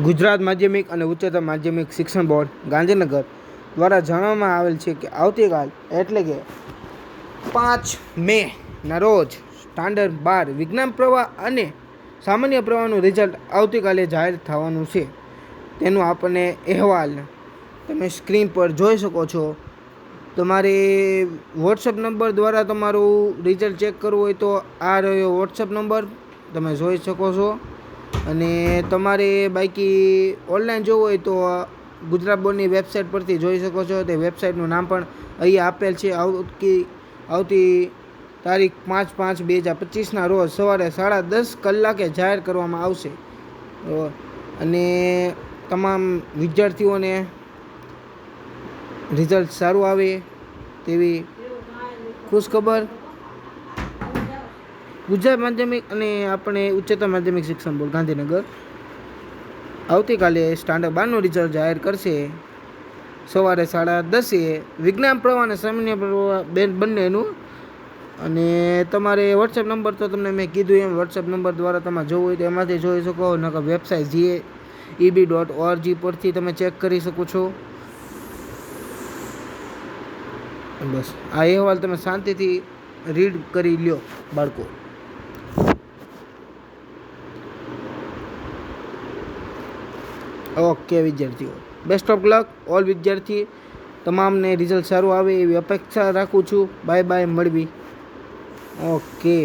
ગુજરાત માધ્યમિક અને ઉચ્ચતર માધ્યમિક શિક્ષણ બોર્ડ ગાંધીનગર દ્વારા જણાવવામાં આવેલ છે કે આવતીકાલ એટલે કે 5 મેના રોજ સ્ટાન્ડર્ડ 12 વિજ્ઞાન પ્રવાહ અને સામાન્ય પ્રવાહનું રિઝલ્ટ આવતીકાલે જાહેર થવાનું છે. તેનું આપણને અહેવાલ તમે સ્ક્રીન પર જોઈ શકો છો. તમારે વોટ્સઅપ નંબર દ્વારા તમારું રિઝલ્ટ ચેક કરવું હોય તો આ રહ્યો વોટ્સઅપ નંબર, તમે જોઈ શકો છો. અને તમારે બાકી ઓનલાઈન જોવું હોય તો ગુજરાત બોર્ડની વેબસાઇટ પરથી જોઈ શકો છો. તે વેબસાઇટનું નામ પણ અહીંયા આપેલ છે. આવતી તારીખ 5/5/2025ના રોજ સવારે 10:30 કલાકે જાહેર કરવામાં આવશે. અને તમામ વિદ્યાર્થીઓને રિઝલ્ટ સારું આવે તેવી ખુશખબર ગુજરાત માધ્યમિક અને આપણે ઉચ્ચતર માધ્યમિક શિક્ષણ બોર્ડ ગાંધીનગર આવતીકાલે સ્ટાન્ડર્ડ 12નું રિઝલ્ટ જાહેર કરશે સવારે 10:30 વિજ્ઞાન પ્રવાહ અને સામાન્ય પ્રવાહ બંનેનું. અને તમારે વોટ્સએપ નંબર તો તમને મેં કીધું એમ વોટ્સએપ નંબર દ્વારા તમે જોવું હોય તો એમાંથી જોઈ શકો. નકર વેબસાઇટ GAEB.org પરથી તમે ચેક કરી શકો છો. બસ આ અહેવાલ તમે શાંતિથી રીડ કરી લ્યો બાળકો. ઓકે વિદ્યાર્થીઓ, બેસ્ટ ઓફ લક ઓલ વિદ્યાર્થી તમામને રિઝલ્ટ સારું આવે એવી અપેક્ષા રાખું છું. બાય બાય, મળવી. ઓકે.